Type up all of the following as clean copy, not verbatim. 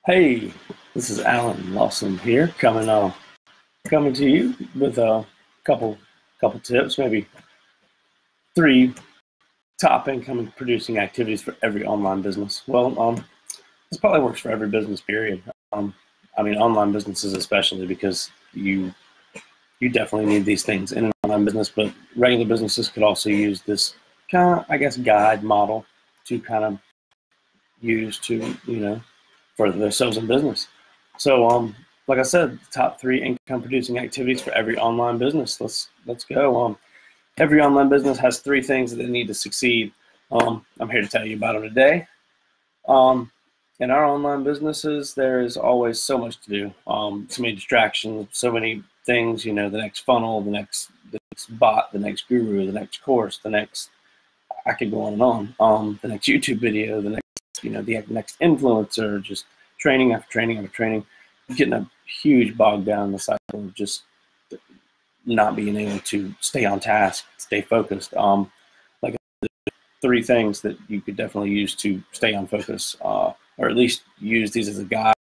Hey, this is Alan Lawson here, coming to you with a couple tips, maybe three top income producing activities for every online business. Well, this probably works for every business, period. I mean, online businesses especially because you definitely need these things in an online business, but regular businesses could also use this kind of, I guess, guide model to kind of use to for their sales and business. So, like I said, top three income producing activities for every online business. Let's go. Every online business has three things that they need to succeed. I'm here to tell you about them today. In our online businesses, there is always so much to do. So many distractions, so many things. The next funnel, the next bot, the next guru, the next course, the next. I could go on and on. The next YouTube video, the next influencer, just training after training after training, getting a huge bog down in the cycle of just not being able to stay on task, stay focused. Like three things that you could definitely use to stay on focus, or at least use these as a guide.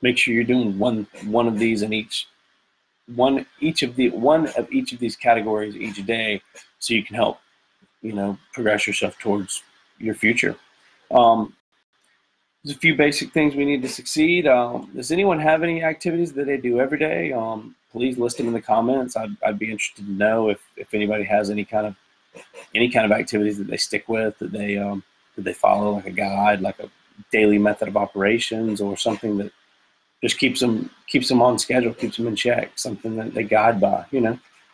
Make sure you're doing one of these in one of each of these categories each day, so you can help progress yourself towards your future. There's a few basic things we need to succeed. Does anyone have any activities that they do every day? Please list them in the comments. I'd be interested to know if anybody has any kind of activities that they stick with, that they follow, like a guide, like a daily method of operations, or something that just keeps them on schedule, keeps them in check, something that they guide by.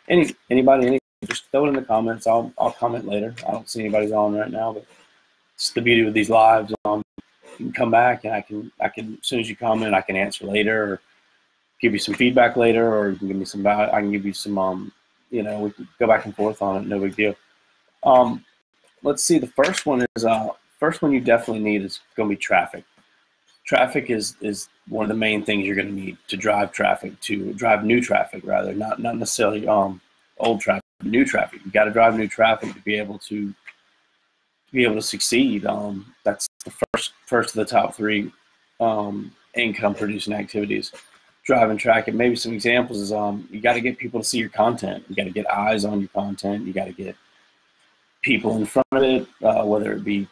Anybody, just throw it in the comments. I'll comment later. I don't see anybody's on right now, but it's the beauty with these lives. You can come back and I can as soon as you comment, I can answer later or give you some feedback later, or you can give me some. I can give you some. We can go back and forth on it. No big deal. Let's see. The first one you definitely need is going to be traffic. Traffic is one of the main things you're going to need to drive new traffic rather, not necessarily old traffic, new traffic. You got to drive new traffic to be able to succeed. That's the first of the top three income producing activities. Drive and track it. Maybe some examples is you got to get people to see your content. You got to get eyes on your content. You got to get people in front of it, whether it be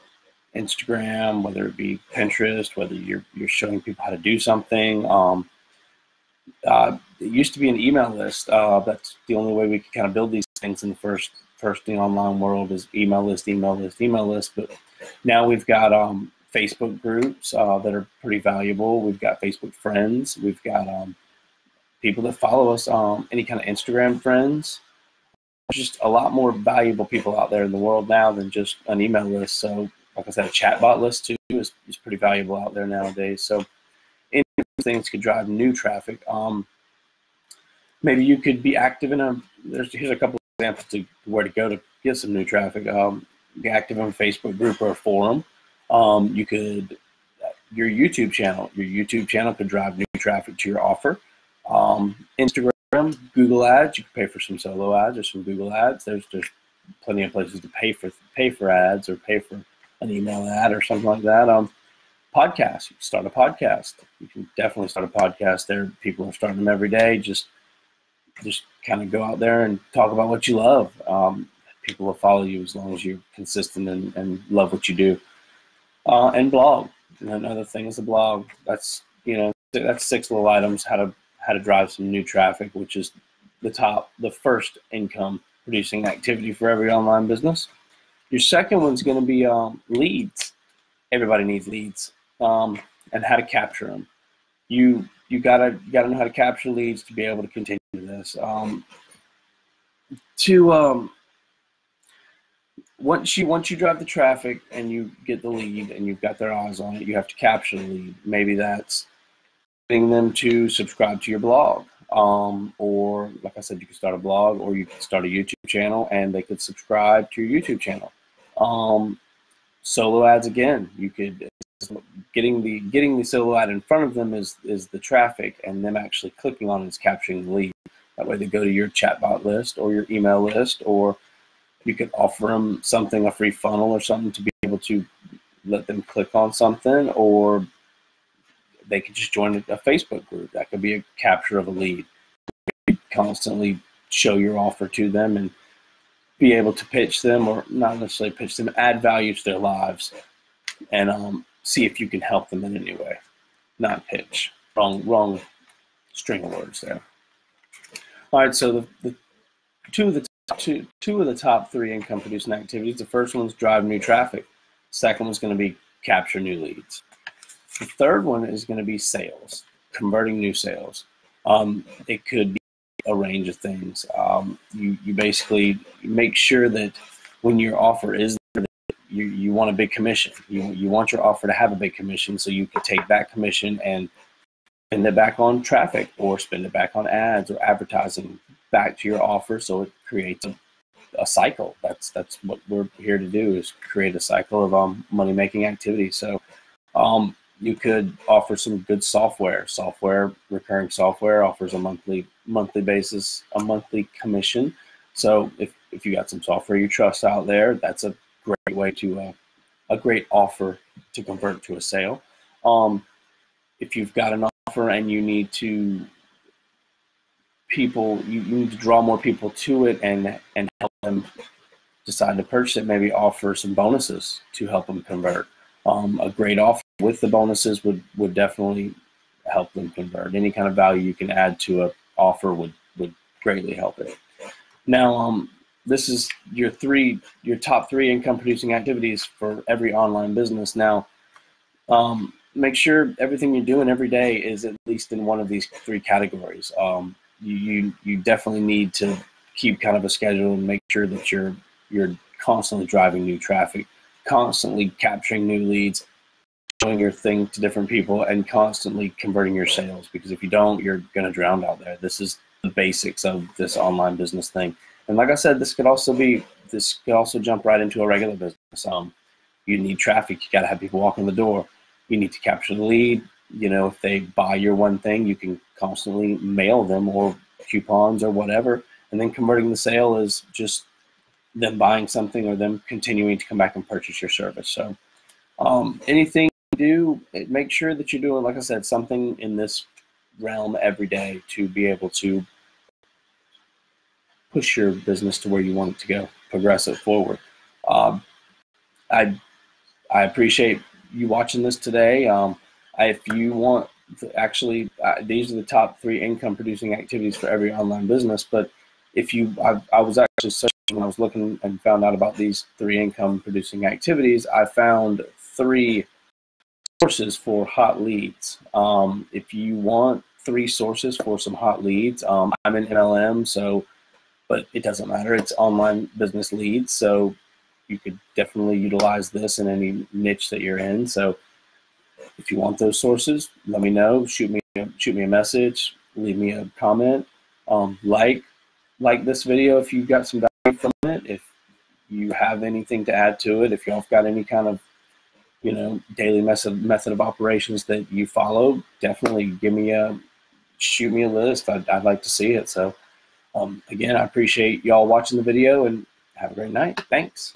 Instagram, whether it be Pinterest, whether you're showing people how to do something. It used to be an email list. That's the only way we could kind of build these things in the first in the online world is email list. But now we've got Facebook groups that are pretty valuable. We've got Facebook friends. We've got people that follow us, any kind of Instagram friends. There's just a lot more valuable people out there in the world now than just an email list. So, like I said, a chatbot list too is pretty valuable out there nowadays. So, any of these things could drive new traffic. Maybe you could be active in here's a couple of examples to where to go to get some new traffic. Be active in a Facebook group or a forum. Your YouTube channel could drive new traffic to your offer. Instagram, Google Ads, you can pay for some solo ads or some Google Ads. There's plenty of places to pay for ads or pay for an email ad or something like that. Podcasts, you can start a podcast. You can definitely start a podcast. People are starting them every day. Just kind of go out there and talk about what you love. People will follow you as long as you're consistent and love what you do. And blog. And another thing is the blog. That's 6 little items how to drive some new traffic, which is the first income producing activity for every online business. Your second one's going to be leads. Everybody needs leads, and how to capture them. You gotta know how to capture leads to be able to continue this. Once you drive the traffic and you get the lead and you've got their eyes on it, you have to capture the lead. Maybe that's getting them to subscribe to your blog, or like I said, you can start a blog or you can start a YouTube channel and they could subscribe to your YouTube channel. Solo ads again. You could getting the solo ad in front of them is the traffic, and them actually clicking on it is capturing the lead. That way they go to your chatbot list or your email list, or you could offer them something, a free funnel or something, to be able to let them click on something, or they could just join a Facebook group. That could be a capture of a lead. You constantly show your offer to them and be able to pitch them, or not necessarily pitch them, add value to their lives, and see if you can help them in any way. Not pitch. Wrong string of words there. All right, so the two of the top three income producing activities. The first one's drive new traffic. Second one's going to be capture new leads. The third one is going to be sales, converting new sales. It could be a range of things. You basically make sure that when your offer is there, you want a big commission. You want your offer to have a big commission, so you can take that commission and spend it back on traffic, or spend it back on ads or advertising back to your offer, so it creates a cycle. That's what we're here to do, is create a cycle of money making activity. So you could offer some good software. Recurring software offers a monthly basis, a monthly commission. So if you got some software you trust out there, that's a great way to a great offer to convert to a sale. If you've got an offer and you need to you need to draw more people to it and help them decide to purchase it, maybe offer some bonuses to help them convert. A great offer with the bonuses would definitely help them convert. Any kind of value you can add to an offer would greatly help it. Now, this is your top three income producing activities for every online business. Now, make sure everything you're doing every day is at least in one of these three categories. You definitely need to keep kind of a schedule and make sure that you're constantly driving new traffic, constantly capturing new leads, showing your thing to different people, and constantly converting your sales. Because if you don't, you're going to drown out there. This is the basics of this online business thing. And like I said, this could also jump right into a regular business. You need traffic. You got to have people walk in the door. You need to capture the lead. If they buy your one thing, you can constantly mail them or coupons or whatever. And then converting the sale is just them buying something or them continuing to come back and purchase your service. So anything you do, make sure that you're doing, like I said, something in this realm every day to be able to push your business to where you want it to go, progress it forward. I appreciate you watching this today. If you want to actually, these are the top three income producing activities for every online business. But I was actually searching when I was looking and found out about these three income producing activities. I found 3 sources for hot leads. If you want 3 sources for some hot leads, I'm in MLM, but it doesn't matter. It's online business leads, so you could definitely utilize this in any niche that you're in. So if you want those sources, let me know. Shoot me a message. Leave me a comment. Like this video if you got some value from it. If you have anything to add to it, if y'all got any kind of daily method of operations that you follow, definitely shoot me a list. I'd like to see it. So again, I appreciate y'all watching the video, and have a great night. Thanks.